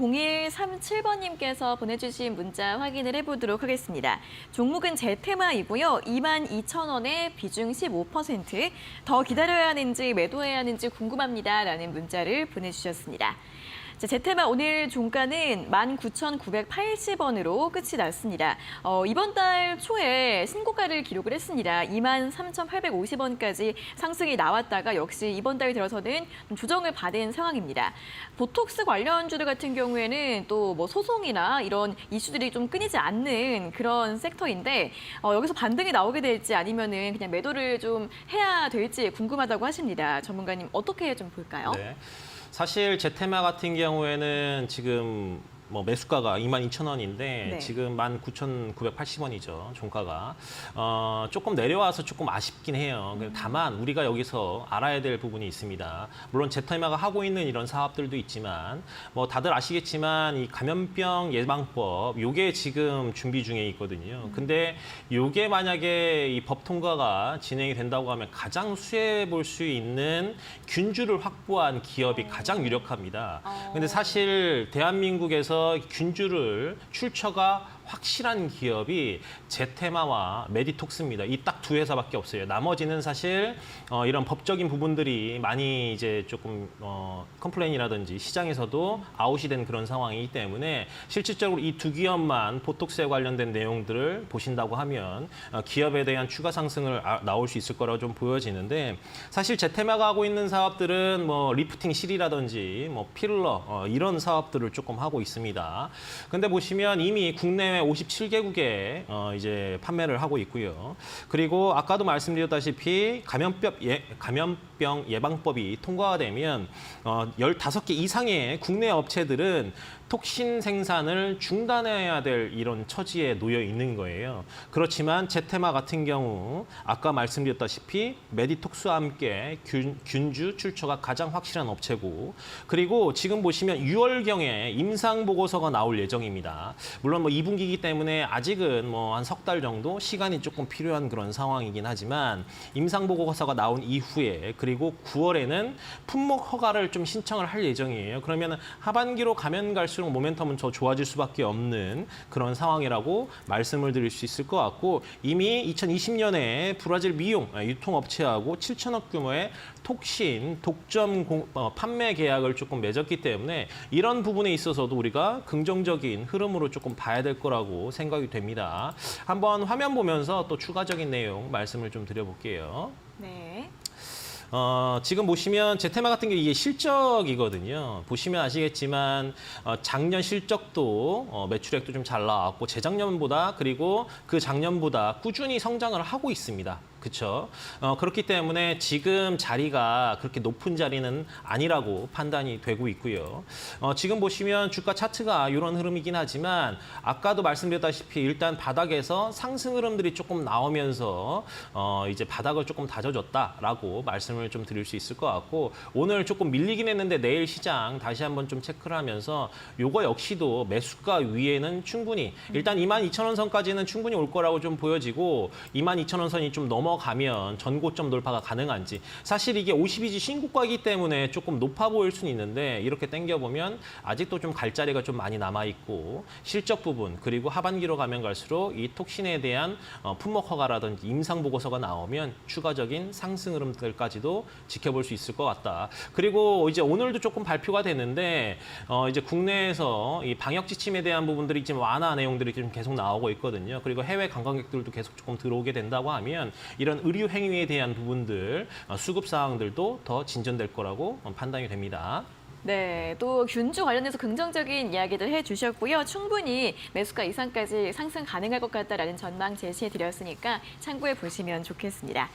0137번님께서 보내주신 문자 확인을 해보도록 하겠습니다. 종목은 제테마이고요. 22,000원에 비중 15%. 더 기다려야 하는지 매도해야 하는지 궁금합니다. 라는 문자를 보내주셨습니다. 자, 제테마 오늘 종가는 19,980원으로 끝이 났습니다. 이번 달 초에 신고가를 기록을 했습니다. 23,850원까지 상승이 나왔다가 역시 이번 달 들어서는 좀 조정을 받은 상황입니다. 보톡스 관련주들 같은 경우에는 또 뭐 소송이나 이런 이슈들이 좀 끊이지 않는 그런 섹터인데 여기서 반등이 나오게 될지 아니면은 그냥 매도를 좀 해야 될지 궁금하다고 하십니다. 전문가님 어떻게 좀 볼까요? 네. 사실 제테마 같은 경우에는 지금 뭐 매수가가 22,000원인데 네. 지금 19,980원이죠, 종가가. 조금 내려와서 조금 아쉽긴 해요. 다만 우리가 여기서 알아야 될 부분이 있습니다. 물론 제테마가 하고 있는 이런 사업들도 있지만 뭐 다들 아시겠지만 이 감염병 예방법 요게 지금 준비 중에 있거든요. 근데 요게 만약에 이 법 통과가 진행이 된다고 하면 가장 수혜해 볼 수 있는 균주를 확보한 기업이 가장 유력합니다. 근데 사실 대한민국에서 균주를 출처가 확실한 기업이 제테마와 메디톡스입니다. 이 딱 두 회사밖에 없어요. 나머지는 사실 이런 법적인 부분들이 많이 이제 조금 컴플레인이라든지 시장에서도 아웃이 된 그런 상황이기 때문에 실질적으로 이 두 기업만 보톡스에 관련된 내용들을 보신다고 하면 기업에 대한 추가 상승을 나올 수 있을 거라고 좀 보여지는데 사실 제테마가 하고 있는 사업들은 뭐 리프팅 실이라든지 뭐 필러 이런 사업들을 조금 하고 있습니다. 근데 보시면 이미 국내외 57개국에 이제 판매를 하고 있고요. 그리고 아까도 말씀드렸다시피 감염병 예방법이 통과가 되면 15개 이상의 국내 업체들은 톡신 생산을 중단해야 될 이런 처지에 놓여 있는 거예요. 그렇지만 제테마 같은 경우 아까 말씀드렸다시피 메디톡스와 함께 균주 출처가 가장 확실한 업체고 그리고 지금 보시면 6월경에 임상 보고서가 나올 예정입니다. 물론 뭐 2분기이기 때문에 아직은 뭐 한 석 달 정도 시간이 조금 필요한 그런 상황이긴 하지만 임상 보고서가 나온 이후에 그리고 9월에는 품목 허가를 좀 신청을 할 예정이에요. 그러면 하반기로 가면 갈수록 모멘텀은 더 좋아질 수밖에 없는 그런 상황이라고 말씀을 드릴 수 있을 것 같고 이미 2020년에 브라질 미용 유통업체하고 7천억 규모의 톡신 독점 판매 계약을 조금 맺었기 때문에 이런 부분에 있어서도 우리가 긍정적인 흐름으로 조금 봐야 될 거라고 생각이 됩니다. 한번 화면 보면서 또 추가적인 내용 말씀을 좀 드려볼게요. 네. 지금 보시면 제테마 같은 게 이게 실적이거든요. 보시면 아시겠지만 작년 실적도 매출액도 좀 잘 나왔고 재작년보다 그리고 그 작년보다 꾸준히 성장을 하고 있습니다. 그렇죠. 그렇기 때문에 지금 자리가 그렇게 높은 자리는 아니라고 판단이 되고 있고요. 지금 보시면 주가 차트가 이런 흐름이긴 하지만 아까도 말씀드렸다시피 일단 바닥에서 상승 흐름들이 조금 나오면서 이제 바닥을 조금 다져줬다라고 말씀을 좀 드릴 수 있을 것 같고 오늘 조금 밀리긴 했는데 내일 시장 다시 한번 좀 체크를 하면서 요거 역시도 매수가 위에는 충분히 일단 22,000원 선까지는 충분히 올 거라고 좀 보여지고 22,000원 선이 좀 넘어가면 전고점 돌파가 가능한지 사실 이게 52주 신고가이기 때문에 조금 높아 보일 수는 있는데 이렇게 당겨보면 아직도 좀 갈 자리가 좀 많이 남아있고 실적 부분 그리고 하반기로 가면 갈수록 이 톡신에 대한 품목 허가라든지 임상 보고서가 나오면 추가적인 상승 흐름들까지도 지켜볼 수 있을 것 같다. 그리고 이제 오늘도 조금 발표가 됐는데 이제 국내에서 이 방역 지침에 대한 부분들이 지금 완화 내용들이 좀 계속 나오고 있거든요. 그리고 해외 관광객들도 계속 조금 들어오게 된다고 하면 이런 의료 행위에 대한 부분들, 수급 사항들도 더 진전될 거라고 판단이 됩니다. 네, 또 균주 관련해서 긍정적인 이야기들 해주셨고요. 충분히 매수가 이상까지 상승 가능할 것 같다라는 전망 제시해드렸으니까 참고해 보시면 좋겠습니다.